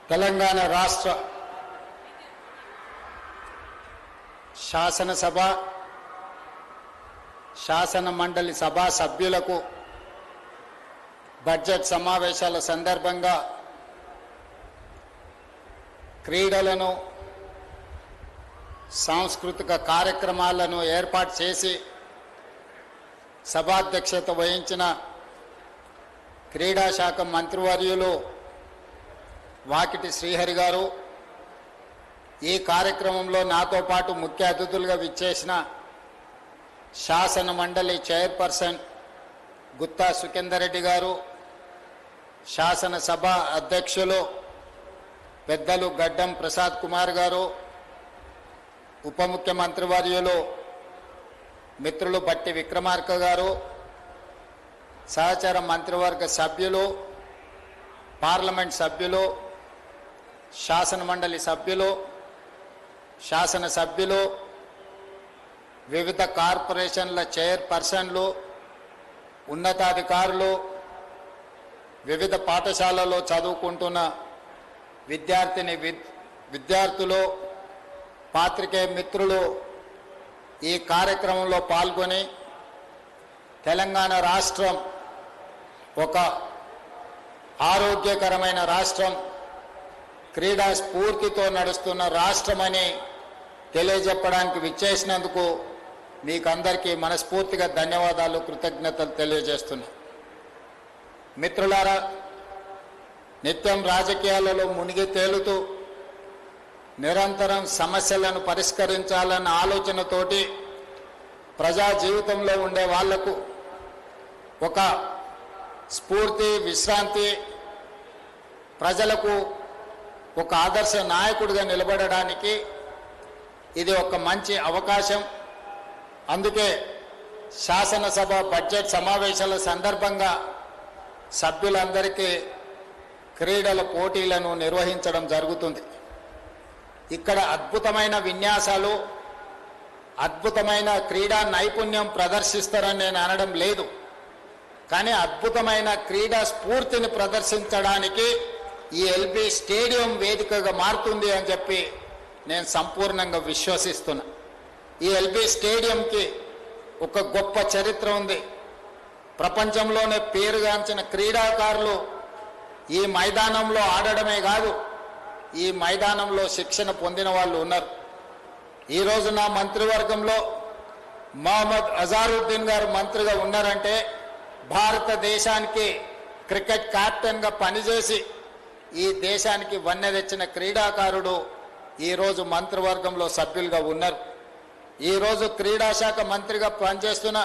తెలంగాణ రాష్ట్ర శాసనసభ శాసన మండలి సభా సభ్యులకు బడ్జెట్ సమావేశాల సందర్భంగా క్రీడలను సాంస్కృతిక కార్యక్రమాలను ఏర్పాటు చేసి సభాధ్యక్షత వహించిన క్రీడా శాఖ మంత్రివర్యులు వాకిటి శ్రీహరి గారు, ఈ కార్యక్రమంలో నాతో పాటు ముఖ్య అతిథులుగా విచ్చేసిన శాసన మండలి చైర్పర్సన్ గుత్తా సుఖేందర్ రెడ్డి గారు, శాసనసభ అధ్యక్షులు పెద్దలు గడ్డం ప్రసాద్ కుమార్ గారు, ఉప ముఖ్యమంత్రి వర్యులు మిత్రులు బట్టి విక్రమార్క గారు, సహచర మంత్రివర్గ సభ్యులు, పార్లమెంట్ సభ్యులు, శాసన మండలి సభ్యులు, శాసనసభ్యులు, వివిధ కార్పొరేషన్ల చైర్పర్సన్లు, ఉన్నతాధికారులు, వివిధ పాఠశాలలో చదువుకుంటున్న విద్యార్థులు, పాత్రికేయ మిత్రులు ఈ కార్యక్రమంలో పాల్గొని తెలంగాణ రాష్ట్రం ఒక ఆరోగ్యకరమైన రాష్ట్రం, క్రీడా స్ఫూర్తితో నడుస్తున్న రాష్ట్రమని తెలియజెప్పడానికి విచ్చేసినందుకు మీకు అందరికీ మనస్ఫూర్తిగా ధన్యవాదాలు, కృతజ్ఞతలు తెలియజేస్తున్నా. మిత్రులారా, నిత్యం రాజకీయాలలో మునిగి తేలుతూ నిరంతరం సమస్యలను పరిష్కరించాలన్న ఆలోచనతోటి ప్రజా జీవితంలో ఉండే వాళ్లకు ఒక స్ఫూర్తి, విశ్రాంతి, ప్రజలకు ఒక ఆదర్శ నాయకుడిగా నిలబడడానికి ఇది ఒక మంచి అవకాశం. అందుకే శాసనసభ బడ్జెట్ సమావేశాల సందర్భంగా సభ్యులందరికీ క్రీడల పోటీలను నిర్వహించడం జరుగుతుంది. ఇక్కడ అద్భుతమైన విన్యాసాలు, అద్భుతమైన క్రీడా నైపుణ్యం ప్రదర్శిస్తారని నేను అనడం లేదు, కానీ అద్భుతమైన క్రీడా స్ఫూర్తిని ప్రదర్శించడానికి ఈ ఎల్బీ స్టేడియం వేదికగా మారుతుంది అని చెప్పి నేను సంపూర్ణంగా విశ్వసిస్తున్నా. ఈ ఎల్బీ స్టేడియంకి ఒక గొప్ప చరిత్ర ఉంది. ప్రపంచంలోనే పేరుగాంచిన క్రీడాకారులు ఈ మైదానంలో ఆడడమే కాదు, ఈ మైదానంలో శిక్షణ పొందిన వాళ్ళు ఉన్నారు. ఈరోజు నా మంత్రివర్గంలో మహమ్మద్ అజారుద్దీన్ గారు మంత్రిగా ఉన్నారంటే భారతదేశానికి క్రికెట్ కెప్టెన్గా పనిచేసి ఈ దేశానికి వన్నె తెచ్చిన క్రీడాకారుడు ఈరోజు మంత్రివర్గంలో సభ్యులుగా ఉన్నారు. ఈరోజు క్రీడాశాఖ మంత్రిగా పనిచేస్తున్న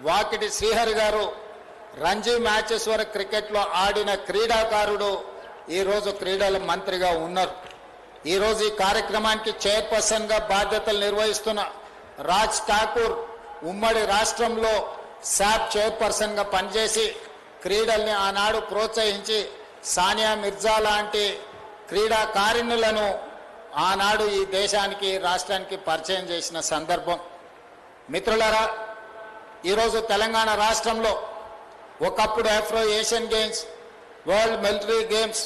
వాకిటి శ్రీహరి గారు రంజీ మ్యాచెస్ వరకు క్రికెట్లో ఆడిన క్రీడాకారుడు ఈరోజు క్రీడల మంత్రిగా ఉన్నారు. ఈరోజు ఈ కార్యక్రమానికి చైర్పర్సన్గా బాధ్యతలు నిర్వహిస్తున్న రాజ్ ఠాకూర్ ఉమ్మడి రాష్ట్రంలో శాప్ చైర్పర్సన్గా పనిచేసి క్రీడల్ని ఆనాడు ప్రోత్సహించి సానియా మిర్జా లాంటి క్రీడాకారిణులను ఆనాడు ఈ దేశానికి, రాష్ట్రానికి పరిచయం చేసిన సందర్భం. మిత్రులారా, ఈరోజు తెలంగాణ రాష్ట్రంలో ఒకప్పుడు Afro Asian games, world military games,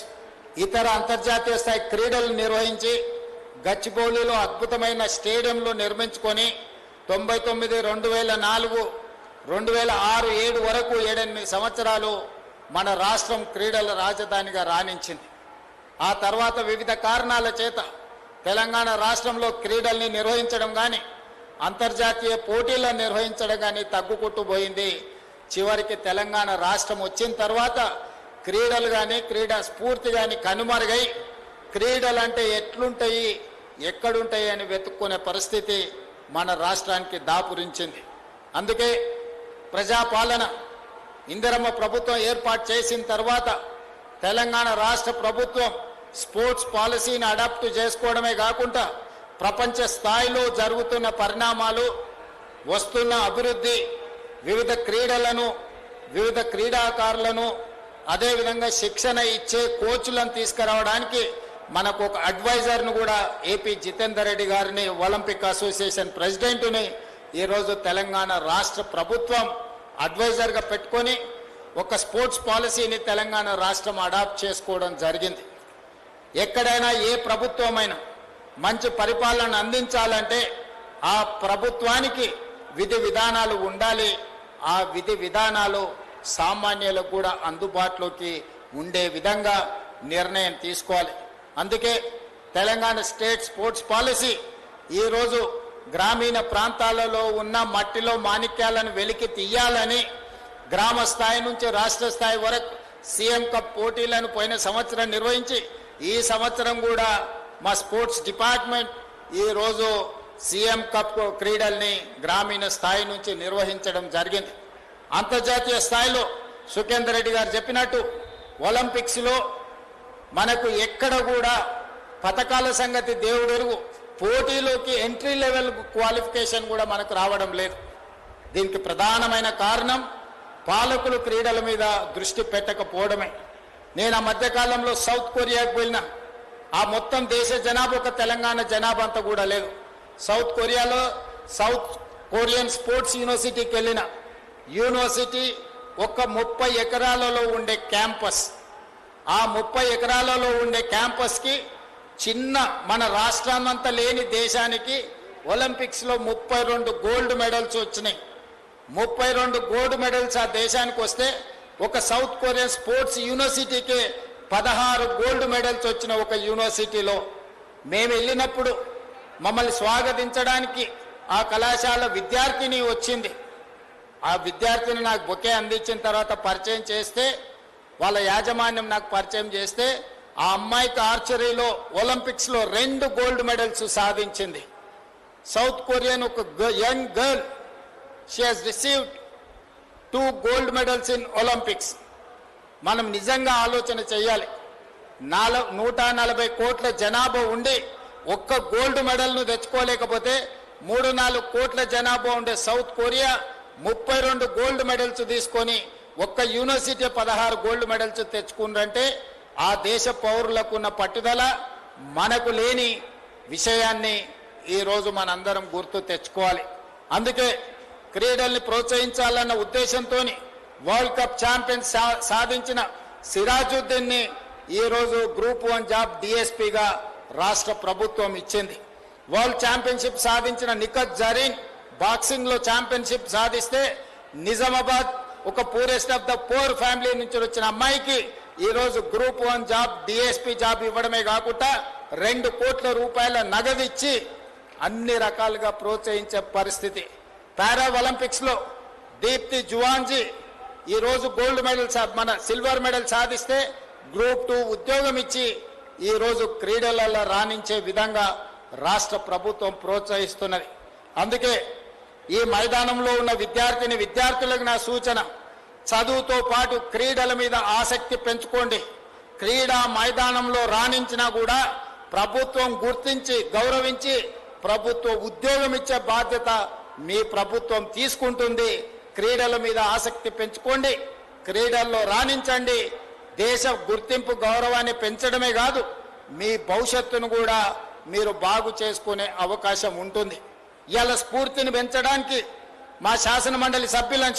ఇతర అంతర్జాతీయ స్థాయి క్రీడలు నిర్వహించి గచ్చిబౌలిలో అద్భుతమైన స్టేడియంలు నిర్మించుకొని 99, 2004, 2006, 2007 వరకు 7-8 సంవత్సరాలు మన రాష్ట్రం క్రీడల రాజధానిగా రాణించింది. ఆ తర్వాత వివిధ కారణాల చేత తెలంగాణ రాష్ట్రంలో క్రీడల్ని నిర్వహించడం కానీ, అంతర్జాతీయ పోటీలను నిర్వహించడం కానీ తగ్గుకుంటూ పోయింది. చివరికి తెలంగాణ రాష్ట్రం వచ్చిన తర్వాత క్రీడలు కానీ, క్రీడా స్ఫూర్తి కానీ కనుమరుగై క్రీడలు అంటే ఎట్లుంటాయి, ఎక్కడుంటాయి అని వెతుక్కునే పరిస్థితి మన రాష్ట్రానికి దాపురించింది. అందుకే ప్రజాపాలన ఇందిరమ్మ ప్రభుత్వం ఏర్పాటు చేసిన తర్వాత తెలంగాణ రాష్ట్ర ప్రభుత్వం స్పోర్ట్స్ పాలసీని అడాప్ట్ చేసుకోవడమే కాకుండా ప్రపంచ స్థాయిలో జరుగుతున్న పరిణామాలు, వస్తున్న అభివృద్ధి, వివిధ క్రీడలను, వివిధ క్రీడాకారులను, అదేవిధంగా శిక్షణ ఇచ్చే కోచ్లను తీసుకురావడానికి మనకు ఒక అడ్వైజర్ను కూడా ఏపీ జితేందర్ రెడ్డి గారిని, ఒలింపిక్ అసోసియేషన్ ప్రెసిడెంట్ని ఈరోజు తెలంగాణ రాష్ట్ర ప్రభుత్వం అడ్వైజర్గా పెట్టుకొని ఒక స్పోర్ట్స్ పాలసీని తెలంగాణ రాష్ట్రం అడాప్ట్ చేసుకోవడం జరిగింది. ఎక్కడైనా ఏ ప్రభుత్వమైనా మంచి పరిపాలన అందించాలంటే ఆ ప్రభుత్వానికి విధి విధానాలు ఉండాలి. ఆ విధి విధానాలు సామాన్యులకు కూడా అందుబాటులోకి ఉండే విధంగా నిర్ణయం తీసుకోవాలి. అందుకే తెలంగాణ స్టేట్ స్పోర్ట్స్ పాలసీ ఈరోజు గ్రామీణ ప్రాంతాలలో ఉన్న మట్టిలో మాణిక్యాలను వెలికి తీయాలని గ్రామ స్థాయి నుంచి రాష్ట్ర స్థాయి వరకు సీఎం కప్ పోటీలను పోయిన సంవత్సరం నిర్వహించి ఈ సంవత్సరం కూడా మా స్పోర్ట్స్ డిపార్ట్మెంట్ ఈరోజు సీఎం కప్ క్రీడల్ని గ్రామీణ స్థాయి నుంచి నిర్వహించడం జరిగింది. అంతర్జాతీయ స్థాయిలో సుఖేందర్ రెడ్డి గారు చెప్పినట్టు ఒలింపిక్స్లో మనకు ఎక్కడ కూడా పథకాల సంగతి దేవుడెరుగు, పోటీలోకి ఎంట్రీ లెవెల్ క్వాలిఫికేషన్ కూడా మనకు రావడం లేదు. దీనికి ప్రధానమైన కారణం పాలకులు క్రీడల మీద దృష్టి పెట్టకపోవడమే. నేను ఆ మధ్యకాలంలో సౌత్ కొరియాకు వెళ్ళిన ఆ మొత్తం దేశ జనాభా ఒక తెలంగాణ జనాభా అంతా కూడా లేదు. సౌత్ కొరియాలో సౌత్ కొరియన్ స్పోర్ట్స్ యూనివర్సిటీకి వెళ్ళిన యూనివర్సిటీ ఒక 30 ఎకరాలలో ఉండే క్యాంపస్. ఆ 30 ఎకరాలలో ఉండే క్యాంపస్కి చిన్న మన రాష్ట్రాన్నంతా లేని దేశానికి ఒలింపిక్స్లో 32 గోల్డ్ మెడల్స్ వచ్చినాయి. 32 గోల్డ్ మెడల్స్ ఆ దేశానికి వస్తే ఒక సౌత్ కొరియన్ స్పోర్ట్స్ యూనివర్సిటీకి 16 గోల్డ్ మెడల్స్ వచ్చిన ఒక యూనివర్సిటీలో మేము వెళ్ళినప్పుడు మమ్మల్ని స్వాగతించడానికి ఆ కళాశాల విద్యార్థిని వచ్చింది. ఆ విద్యార్థిని నాకు బొకే అందించిన తర్వాత పరిచయం చేస్తే, వాళ్ళ యాజమాన్యం నాకు పరిచయం చేస్తే, ఆ అమ్మాయికి ఆర్చరీలో ఒలింపిక్స్లో 2 గోల్డ్ మెడల్స్ సాధించింది. సౌత్ కొరియన్ ఒక young girl, she has received 2 gold medals in Olympics. మనం నిజంగా ఆలోచన చేయాలి. 140 కోట్ల జనాభా ఉండి ఒక్క గోల్డ్ మెడల్ను తెచ్చుకోలేకపోతే 3-4 కోట్ల జనాభా ఉండే సౌత్ కొరియా 32 గోల్డ్ మెడల్స్ తీసుకొని ఒక్క యూనివర్సిటీ 16 గోల్డ్ మెడల్స్ తెచ్చుకుందంటే ఆ దేశ పౌరులకు ఉన్న పట్టుదల మనకు లేని విషయాన్ని ఈరోజు మనందరం గుర్తు తెచ్చుకోవాలి. అందుకే క్రీడల్ని ప్రోత్సహించాలన్న ఉద్దేశంతో వరల్డ్ కప్ ఛాంపియన్ సాధించిన సిరాజుద్దీన్ని ఈరోజు గ్రూప్ 1 జాబ్ డిఎస్పీగా రాష్ట్ర ప్రభుత్వం ఇచ్చింది. వరల్డ్ ఛాంపియన్షిప్ సాధించిన నిఖత్ జరీన్ బాక్సింగ్లో ఛాంపియన్షిప్ సాధిస్తే నిజామాబాద్ ఒక poorest of the poor family నుంచి వచ్చిన అమ్మాయికి ఈరోజు గ్రూప్ 1 జాబ్ డిఎస్పీ జాబ్ ఇవ్వడమే కాకుండా 2 కోట్ల రూపాయల నగదు ఇచ్చి అన్ని రకాలుగా ప్రోత్సహించే పరిస్థితి. పారా ఒలింపిక్స్లో దీప్తి జువాన్జీ ఈరోజు గోల్డ్ మెడల్ మన సిల్వర్ మెడల్ సాధిస్తే గ్రూప్ 2 ఉద్యోగం ఇచ్చి ఈరోజు క్రీడలలో రాణించే విధంగా రాష్ట్ర ప్రభుత్వం ప్రోత్సహిస్తున్నది. అందుకే ఈ మైదానంలో ఉన్న విద్యార్థులకు నా సూచన, చదువుతో పాటు క్రీడల మీద ఆసక్తి పెంచుకోండి. క్రీడా మైదానంలో రాణించినా కూడా ప్రభుత్వం గుర్తించి గౌరవించి ప్రభుత్వ ఉద్యోగం ఇచ్చే బాధ్యత మీ ప్రభుత్వం తీసుకుంటుంది. క్రీడల మీద ఆసక్తి పెంచుకోండి, క్రీడల్లో రాణించండి. దేశ గుర్తింపు గౌరవాన్ని పెంచడమే కాదు, మీ భవిష్యత్తును కూడా మీరు బాగు చేసుకునే అవకాశం ఉంటుంది. ఇవాళ స్ఫూర్తిని పెంచడానికి మా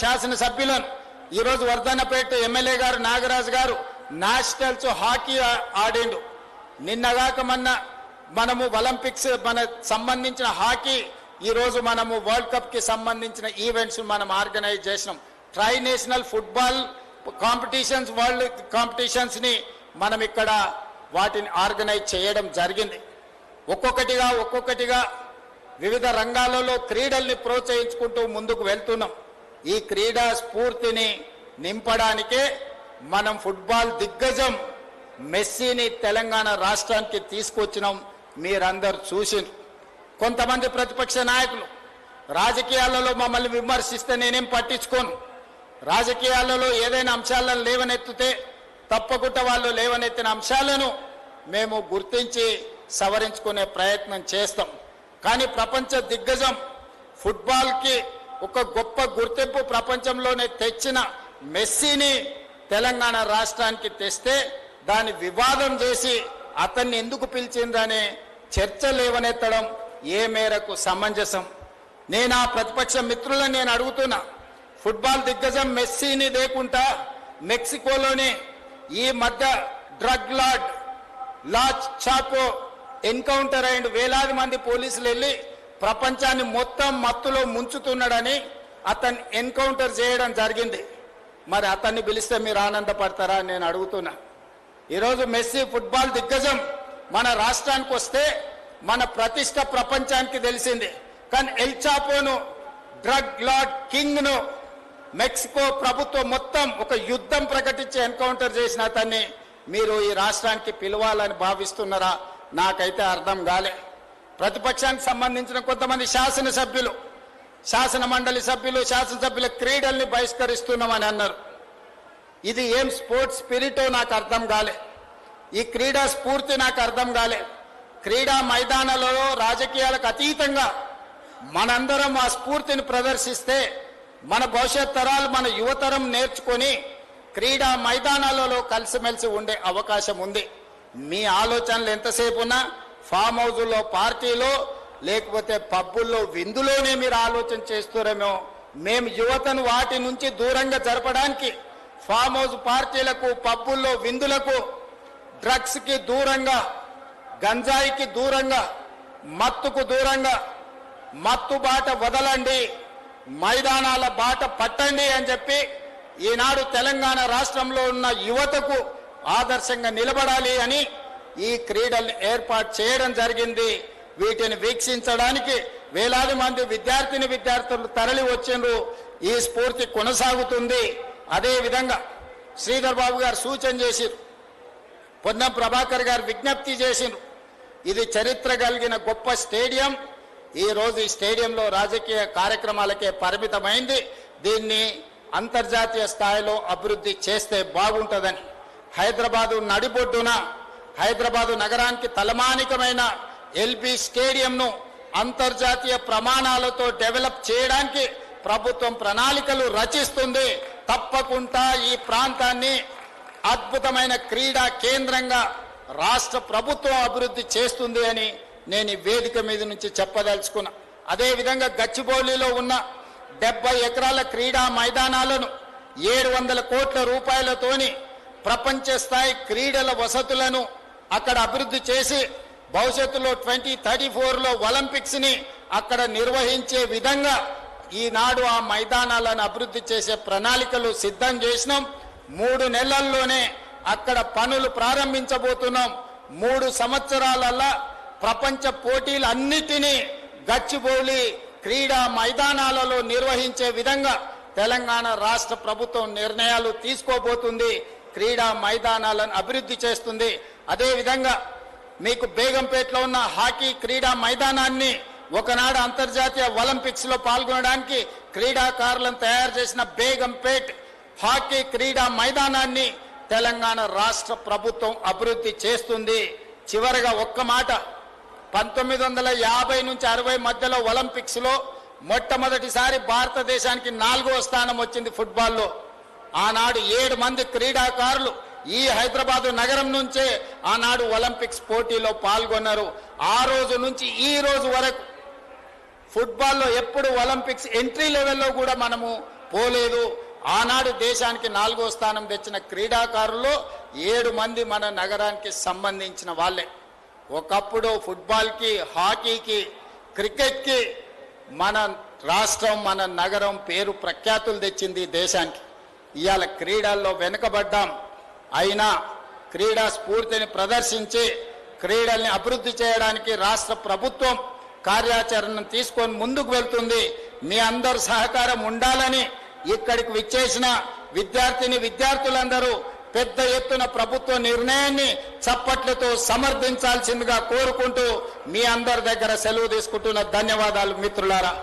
శాసనసభ్యులను ఈరోజు వర్ధన్నపేట ఎమ్మెల్యే గారు నాగరాజు గారు నేషనల్స్ హాకీ ఆడిండు. నిన్నగాక మనము ఒలింపిక్స్ సంబంధించిన హాకీ ఈరోజు మనము వరల్డ్ కప్కి సంబంధించిన ఈవెంట్స్ మనం ఆర్గనైజ్ చేసినాం. Tri national football competitions, world కాంపిటీషన్స్ని మనం ఇక్కడ వాటిని ఆర్గనైజ్ చేయడం జరిగింది. ఒక్కొక్కటిగా వివిధ రంగాలలో క్రీడల్ని ప్రోత్సహించుకుంటూ ముందుకు వెళ్తున్నాం. ఈ క్రీడా స్ఫూర్తిని నింపడానికే మనం ఫుట్బాల్ దిగ్గజం మెస్సీని తెలంగాణ రాష్ట్రానికి తీసుకొచ్చినాం. మీరందరూ చూసినారు. కొంతమంది ప్రతిపక్ష నాయకులు రాజకీయాలలో మమ్మల్ని విమర్శిస్తే నేనేం పట్టించుకోను. రాజకీయాలలో ఏదైనా అంశాలను లేవనెత్తితే తప్పకుండా వాళ్ళు లేవనెత్తిన అంశాలను మేము గుర్తించి సవరించుకునే ప్రయత్నం చేస్తాం. కానీ ప్రపంచ దిగ్గజం ఫుట్బాల్కి ఒక గొప్ప గుర్తింపు ప్రపంచంలోనే తెచ్చిన మెస్సీని తెలంగాణ రాష్ట్రానికి తెస్తే దాని వివాదం చేసి అతన్ని ఎందుకు పిలిచిందనే చర్చ లేవనెత్తడం ఏ మేరకు సమంజసం? నేను ఆ ప్రతిపక్ష మిత్రులను నేను అడుగుతున్నా, ఫుట్బాల్ దిగ్గజం మెస్సీని లేకుండా మెక్సికోలోనే ఈ మధ్య డ్రగ్ లార్డ్ లా చాపో ఎన్కౌంటర్ అయిండు. వేలాది మంది పోలీసులు వెళ్ళి ప్రపంచాన్ని మొత్తం మత్తులో ముంచుతున్నాడని అతన్ని ఎన్కౌంటర్ చేయడం జరిగింది. మరి అతన్ని పిలిస్తే మీరు ఆనందపడతారా అని నేను అడుగుతున్నా. ఈరోజు మెస్సీ ఫుట్బాల్ దిగ్గజం మన రాష్ట్రానికి వస్తే మన ప్రతిష్ట ప్రపంచానికి తెలిసింది. కానీ ఎల్ చాపోను, డ్రగ్ లార్డ్ కింగ్ను మెక్సికో ప్రభుత్వం మొత్తం ఒక యుద్ధం ప్రకటించి ఎన్కౌంటర్ చేసిన అతన్ని మీరు ఈ రాష్ట్రానికి పిలవాలని భావిస్తున్నారా? నాకైతే అర్థం కాలే. ప్రతిపక్షానికి సంబంధించిన కొంతమంది శాసనసభ్యులు, శాసన మండలి సభ్యులు, శాసనసభ్యుల క్రీడల్ని బహిష్కరిస్తున్నామని అన్నారు. ఇది ఏం స్పోర్ట్స్ స్పిరిటో నాకు అర్థం కాలే. ఈ క్రీడా స్ఫూర్తి నాకు అర్థం కాలే. క్రీడా మైదానాలలో రాజకీయాలకు అతీతంగా మనందరం ఆ స్ఫూర్తిని ప్రదర్శిస్తే మన భవిష్యత్ తరాలు, మన యువతరం నేర్చుకొని క్రీడా మైదానాలలో కలిసిమెలిసి ఉండే అవకాశం ఉంది. మీ ఆలోచనలు ఎంతసేపు ఉన్నా ఫామ్ హౌజుల్లో, పార్టీలో, లేకపోతే పబ్బుల్లో, విందులోనే మీరు ఆలోచన చేస్తారేమో. మేము యువతను వాటి నుంచి దూరంగా జరపడానికి ఫామ్ హౌస్ పార్టీలకు, పబ్బుల్లో, విందులకు, డ్రగ్స్కి దూరంగా, గంజాయికి దూరంగా, మత్తుకు దూరంగా, మత్తు బాట వదలండి, మైదానాల బాట పట్టండి అని చెప్పి ఈనాడు తెలంగాణ రాష్ట్రంలో ఉన్న యువతకు ఆదర్శంగా నిలబడాలి అని ఈ క్రీడల్ని ఏర్పాటు చేయడం జరిగింది. వీటిని వీక్షించడానికి వేలాది మంది విద్యార్థులు తరలి వచ్చిండ్రు. ఈ స్ఫూర్తి కొనసాగుతుంది. అదే విధంగా శ్రీధర్ బాబు గారు సూచన చేసిరు, పొన్నం ప్రభాకర్ గారు విజ్ఞప్తి చేసిండ్రు. ఇది చరిత్ర కలిగిన గొప్ప స్టేడియం. ఈ రోజు ఈ స్టేడియంలో రాజకీయ కార్యక్రమాలకే పరిమితమైంది. దీన్ని అంతర్జాతీయ స్థాయిలో అభివృద్ధి చేస్తే బాగుంటుందని హైదరాబాదు నడిబొడ్డున, హైదరాబాదు నగరానికి తలమానికమైన ఎల్బీ స్టేడియంను అంతర్జాతీయ ప్రమాణాలతో డెవలప్ చేయడానికి ప్రభుత్వం ప్రణాళికలు రచిస్తుంది. తప్పకుండా ఈ ప్రాంతాన్ని అద్భుతమైన క్రీడా కేంద్రంగా రాష్ట్ర ప్రభుత్వం అభివృద్ధి చేస్తుంది అని నేను ఈ వేదిక మీద నుంచి చెప్పదలుచుకున్నా. అదేవిధంగా గచ్చిబౌలిలో ఉన్న 70 ఎకరాల క్రీడా మైదానాలను 700 కోట్ల రూపాయలతోని ప్రపంచ స్థాయి క్రీడల వసతులను అక్కడ అభివృద్ధి చేసి భవిష్యత్తులో 2034లో ఒలింపిక్స్ ని అక్కడ నిర్వహించే విధంగా ఈనాడు ఆ మైదానాలను అభివృద్ధి చేసే ప్రణాళికలు సిద్ధం చేసినాం. 3 నెలల్లోనే అక్కడ పనులు ప్రారంభించబోతున్నాం. 3 సంవత్సరాలలో ప్రపంచ పోటీలన్నిటినీ గచ్చిబౌలి క్రీడా మైదానాలలో నిర్వహించే విధంగా తెలంగాణ రాష్ట్ర ప్రభుత్వం నిర్ణయాలు తీసుకోబోతుంది. క్రీడా మైదానాలను అభివృద్ధి చేస్తుంది. అదేవిధంగా మీకు బేగంపేటలో ఉన్న హాకీ క్రీడా మైదానాన్ని ఒకనాడు అంతర్జాతీయ ఒలింపిక్స్ లో పాల్గొనడానికి క్రీడాకారులను తయారు చేసిన బేగంపేట్ హాకీ క్రీడా మైదానాన్ని తెలంగాణ రాష్ట్ర ప్రభుత్వం అభివృద్ధి చేస్తుంది. చివరగా ఒక్క మాట, 1950 నుంచి 60 మధ్యలో ఒలింపిక్స్ లో మొట్టమొదటిసారి భారతదేశానికి 4వ స్థానం వచ్చింది ఫుట్బాల్లో. ఆనాడు 7 మంది క్రీడాకారులు ఈ హైదరాబాదు నగరం నుంచే ఆనాడు ఒలింపిక్స్ పోటీలో పాల్గొన్నారు. ఆ రోజు నుంచి ఈ రోజు వరకు ఫుట్బాల్లో ఎప్పుడు ఒలింపిక్స్ ఎంట్రీ లెవెల్లో కూడా మనము పోలేదు. ఆనాడు దేశానికి 4వ స్థానం తెచ్చిన క్రీడాకారులు 7 మంది మన నగరానికి సంబంధించిన వాళ్ళే. ఒకప్పుడు ఫుట్బాల్కి, హాకీకి, క్రికెట్కి మన రాష్ట్రం, మన నగరం పేరు ప్రఖ్యాతులు తెచ్చింది దేశానికి. ఇవాళ క్రీడల్లో వెనుకబడ్డాం. అయినా క్రీడా స్ఫూర్తిని ప్రదర్శించి క్రీడల్ని అభివృద్ధి చేయడానికి రాష్ట్ర ప్రభుత్వం కార్యాచరణను తీసుకొని ముందుకు వెళ్తుంది. మీ అందరు సహకారం ఉండాలని ఇక్కడికి విచ్చేసిన విద్యార్థులందరూ పెద్ద ఎత్తున ప్రభుత్వ నిర్ణయాన్ని చప్పట్లతో సమర్థించాల్సిందిగా కోరుకుంటూ మీ అందరి దగ్గర సెలవు తీసుకుంటున్న ధన్యవాదాలు మిత్రులారా.